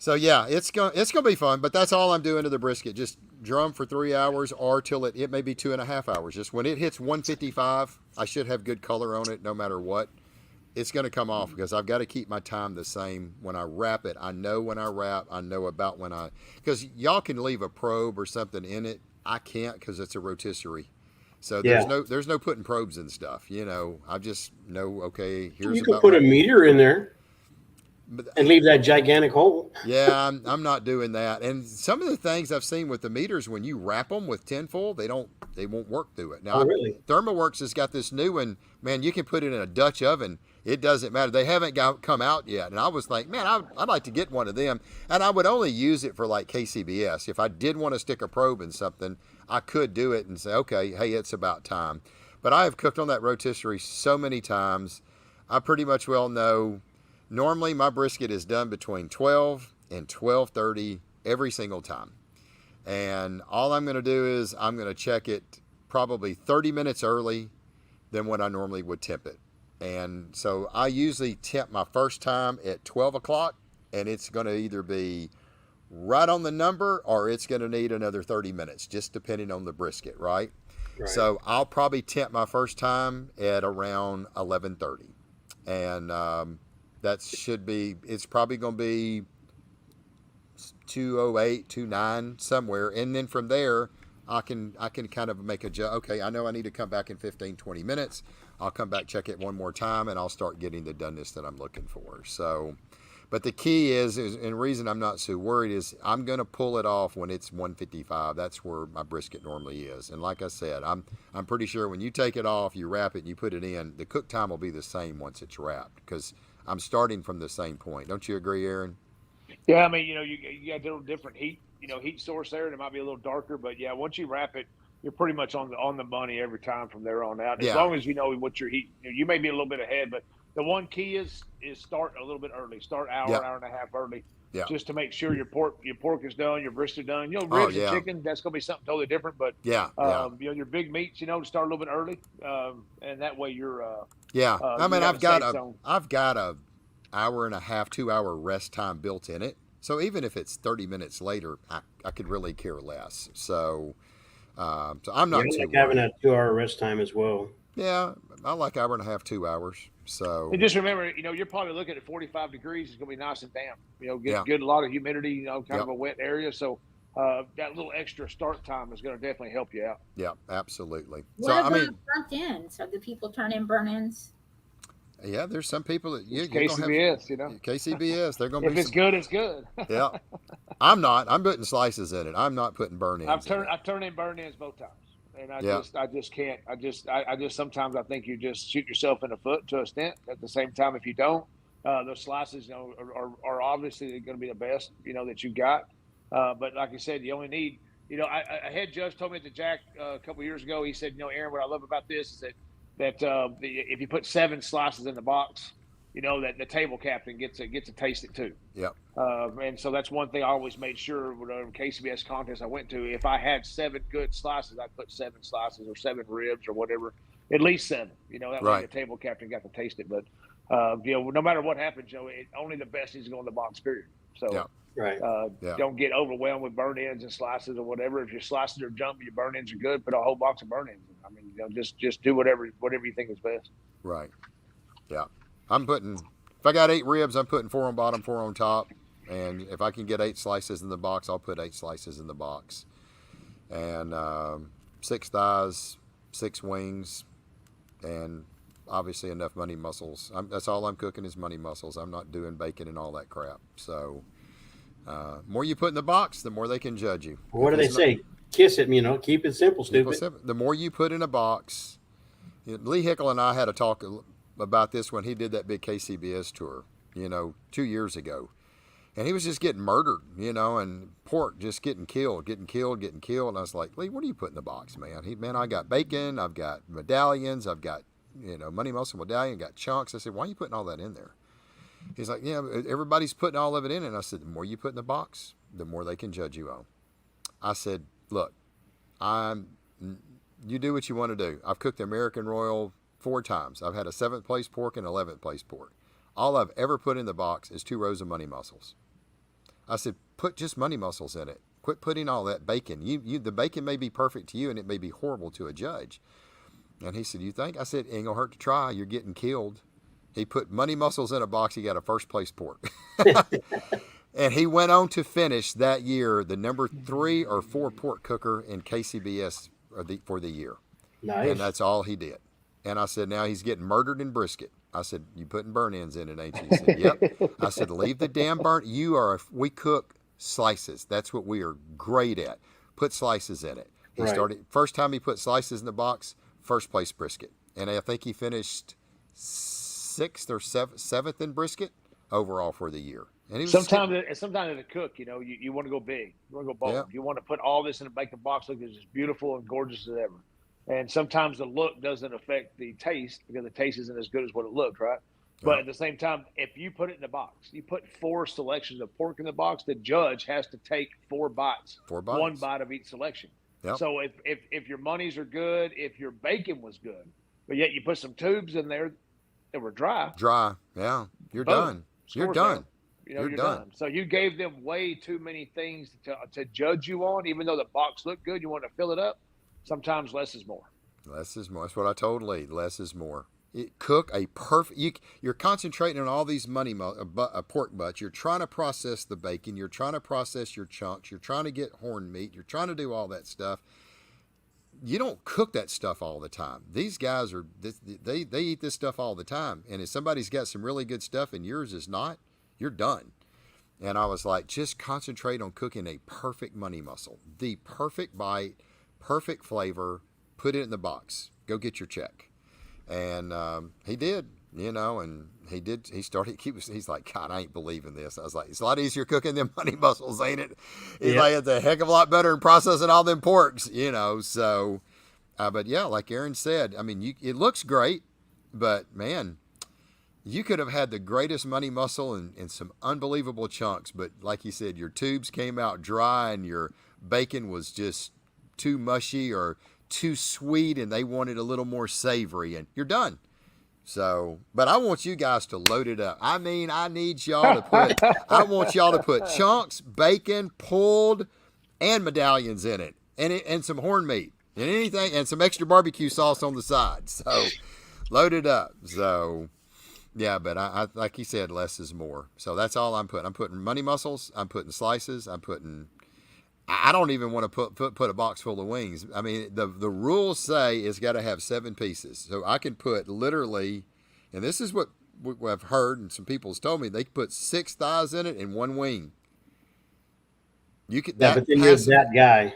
So yeah, it's gonna be fun. But that's all I'm doing to the brisket. Just drum for 3 hours, or till it may be 2.5 hours. Just when it hits 155, I should have good color on it, no matter what. It's going to come off because I've got to keep my time the same when I wrap it. I know when I wrap. I know about when I, because y'all can leave a probe or something in it. I can't because it's a rotisserie. So Yeah. there's no putting probes and stuff. I just know, okay, here's You can about put my. a meter in there But and leave that gigantic hole. yeah, I'm not doing that. And some of the things I've seen with the meters, when you wrap them with tinfoil, they won't work through it. Oh, Now, really? ThermoWorks has got this new one. Man, you can put it in a Dutch oven. It doesn't matter. They haven't come out yet. And I was like, man, I'd like to get one of them. And I would only use it for like KCBS. If I did want to stick a probe in something, I could do it and say, okay, hey, it's about time. But I have cooked on that rotisserie so many times. I pretty much well know. Normally, my brisket is done between 12 and 12:30 every single time. And all I'm going to do is I'm going to check it probably 30 minutes early than what I normally would temp it. And so I usually temp my first time at 12 o'clock, and it's going to either be right on the number or it's going to need another 30 minutes, just depending on the brisket, right? Right. So I'll probably temp my first time at around 11:30. And that should be, it's probably going to be 208, 29 somewhere. And then from there, I can kind of make a okay, I know I need to come back in 15, 20 minutes. I'll come back, check it one more time, and I'll start getting the doneness that I'm looking for. So, but the key is and the reason I'm not so worried is I'm going to pull it off when it's 155. That's where my brisket normally is. And like I said, I'm pretty sure when you take it off, you wrap it, and you put it in, the cook time will be the same once it's wrapped because I'm starting from the same point. Don't you agree, Aaron? Yeah, I mean, you got a little different heat, heat source there, and it might be a little darker, but yeah, once you wrap it, you're pretty much on the money every time from there on out. As Yeah. long as you know what your heat, you may be a little bit ahead, but the one key is start a little bit early, start Yeah. hour and a half early, Yeah. just to make sure your pork is done, your brisket done. Oh Ribs and yeah. chicken, that's gonna be something totally different, but Yeah. Yeah. your big meats, to start a little bit early, and that way Yeah. I you mean, got a safe zone. I've got a hour and a half, 2 hour rest time built in it. So even if it's 30 minutes later, I could really care less. So I'm Yeah, not I too like having worried. that 2 hour rest time as well. Yeah, I like hour and a half, 2 hours. And So just remember, you're probably looking at 45 degrees. It's going to be nice and damp. yeah, Get a lot of humidity. Kind of yep, a wet area. So that little extra start time is going to definitely help you out. yeah, absolutely. So What I about mean, burnt ends? Are the people turn in burnt ends? yeah, there's some people that It's you're gonna have KCBS. KCBS. They're gonna If be it's some. good, it's good. Yeah, I'm not. I'm putting slices in it. I'm not putting burn ends in it. I've turned in burn ins both times, and Yeah, I just can't. I just sometimes I think you just shoot yourself in the foot to a extent. At the same time, if you don't, those slices, are obviously going to be the best, that you got. But like I said, you only need. A head judge told me at the Jack a couple of years ago. He said, Aaron, what I love about this is that if you put 7 slices in the box, that the table captain gets to taste it too. yeah, And so that's one thing I always made sure with a KCBS contest I went to. If I had 7 good slices, I'd put 7 slices or 7 ribs or whatever, at least 7. That way the right. table captain got to taste it. But no matter what happens, only the best needs to go in the box. Period. Yeah, So Right. yeah, don't get overwhelmed with burn ends and slices or whatever. If your slices are junk, your burn ends are good. Put a whole box of burn ends. I mean, just do whatever you think is best. right. Yeah, I'm putting. If I got 8 ribs, I'm putting 4 on bottom, 4 on top. And if I can get 8 slices in the box, I'll put 8 slices in the box. And 6 thighs, 6 wings, and obviously enough money muscles. That's all I'm cooking is money muscles. I'm not doing bacon and all that crap. So, more you put in the box, the more they can judge you. What If do they it's not, say? Kiss it, keep it simple, stupid. the more you put in a box. Lee Hickle and I had a talk about this when he did that big KCBS tour, 2 years ago. And he was just getting murdered, and pork just getting killed, getting killed, getting killed. And I was like, Lee, what do you put in the box, man? Man, I got bacon, I've got medallions, I've got, money muscle medallion, got chunks. I said, why are you putting all that in there? He's like, yeah, everybody's putting all of it in. And I said, the more you put in the box, the more they can judge you on. I said, look, I'm, you do what you want to do. I've cooked the American Royal 4 times. I've had a 7th place pork and 11th place pork. All I've ever put in the box is 2 rows of money muscles. I said, put just money muscles in it. Quit putting all that bacon. The bacon may be perfect to you and it may be horrible to a judge. And he said, you think? I said, ain't gonna hurt to try. You're getting killed. He put money muscles in a box. He got a first place pork. And he went on to finish that year the number 3 or 4 pork cooker in KCBS for the year. Nice. And that's all he did. And I said, now he's getting murdered in brisket. I said, you putting burn ends in it, ain't you? He said, yep. I said, leave the damn burn. We cook slices. That's what we are great at. Put slices in it. He started, first time he put slices in the box, first place brisket. And I think he finished 6th or 7th in brisket overall for the year. And he was sometimes as a cook, you know, you want to go big. You want to go bold. Yeah. You want to put all this in a bacon box, look as beautiful and gorgeous as ever. And sometimes the look doesn't affect the taste because the taste isn't as good as what it looked, right? But at the same time, if you put it in the box, you put 4 selections of pork in the box, the judge has to take 4 bites. 4 bites. 1 bite of each selection. Yep. So if your monies are good, if your bacon was good, but yet you put some tubes in there that were dry. Yeah. You're Boom. done. You're Scores done. down. You know, You're done. So you gave them way too many things to judge you on, even though the box looked good. You want to fill it up. Sometimes less is more. Less is more. That's what I told Lee. Less is more. Cook a perfect. You're concentrating on all these pork butts. You're trying to process the bacon. You're trying to process your chunks. You're trying to get horn meat. You're trying to do all that stuff. You don't cook that stuff all the time. These guys they eat this stuff all the time. And if somebody's got some really good stuff and yours is not, you're done. And I was like, just concentrate on cooking a perfect money muscle, the perfect bite, perfect flavor. Put it in the box. Go get your check. And he did, you know, and he did. He's like, God, I ain't believing this. I was like, it's a lot easier cooking them money muscles, ain't it? He's like, it's a heck of a lot better than processing all them porks, you know. So, but yeah, like Aaron said, I mean, it looks great, but man, you could have had the greatest money muscle and some unbelievable chunks. But like you said, your tubes came out dry and your bacon was just too mushy or too sweet, and they wanted a little more savory, and you're done. So, but I want you guys to load it up. I mean, I want y'all to put chunks, bacon, pulled, and medallions in it, and some horn meat, and anything, and some extra barbecue sauce on the side. So, load it up. So, yeah, but I like you said, less is more. So that's all I'm putting. I'm putting money muscles. I'm putting slices. I don't even want to put a box full of wings. I mean, the rules say it's got to have 7 pieces. So I can put literally, and this is what I've heard and some people's told me, they can put 6 thighs in it and 1 wing. You could. Yeah, but then you're that guy.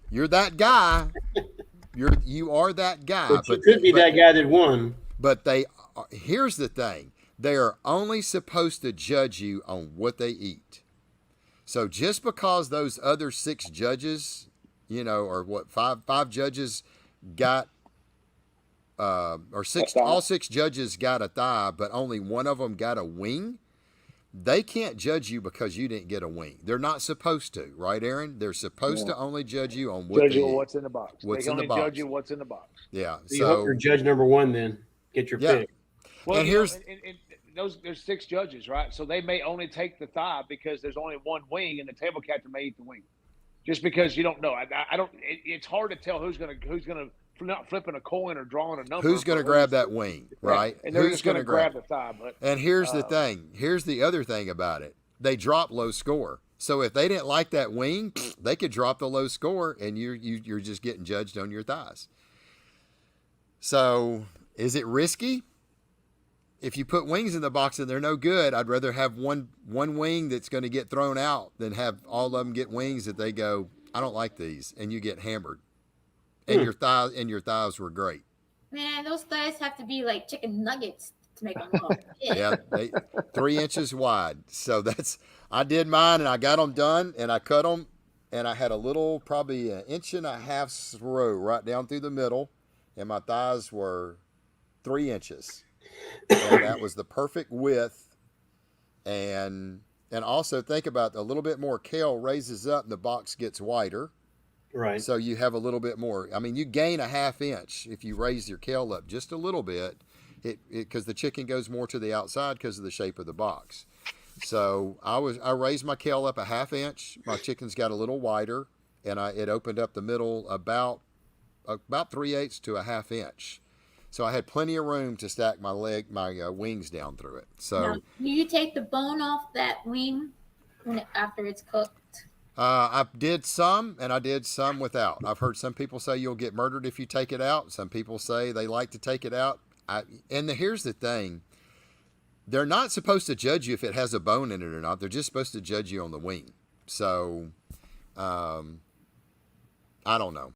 You're that guy. You are that guy. But you could be that guy that won. But here's the thing. They are only supposed to judge you on what they eat. So just because those other 6 judges, you know, or what, five judges got, or 6, all 6 judges got a thigh, but only one of them got a wing, they can't judge you because you didn't get a wing. They're not supposed to, right, Aaron? They're supposed to only judge you on what they eat. What's in the box. They can only judge you what's in the box. Yeah. So you hope you're judge number 1 then. Get your pick. Well, and here's there's 6 judges, right? So they may only take the thigh because there's only 1 wing, and the table captain may eat the wing. Just because you don't know, I don't. It's hard to tell who's gonna not flipping a coin or drawing a number. Who's gonna grab that wing, right? And they're who's just gonna grab the thigh. But and here's the thing. Here's the other thing about it. They drop low score. So if they didn't like that wing, they could drop the low score, and you're just getting judged on your thighs. So is it risky? If you put wings in the box and they're no good, I'd rather have one wing that's going to get thrown out than have all of them get wings that they go, I don't like these, and you get hammered. And your thighs were great. Man, those thighs have to be like chicken nuggets to make them look. Yeah, 3 inches wide. So I did mine, and I got them done, and I cut them, and I had a little, probably 1.5 inches row right down through the middle, and my thighs were 3 inches. And that was the perfect width. And also think about a little bit more kale raises up and the box gets wider. Right. So you have a little bit more. I mean, you gain 1/2 inch if you raise your kale up just a little bit, because the chicken goes more to the outside because of the shape of the box. So I raised my kale up a half inch. My chickens got a little wider, and it opened up the middle about 3/8 to a half inch. So I had plenty of room to stack my wings down through it. So Now, do you take the bone off that wing after it's cooked? I did some, and I did some without. I've heard some people say you'll get murdered if you take it out. Some people say they like to take it out. Here's the thing. They're not supposed to judge you if it has a bone in it or not. They're just supposed to judge you on the wing. So, I don't know.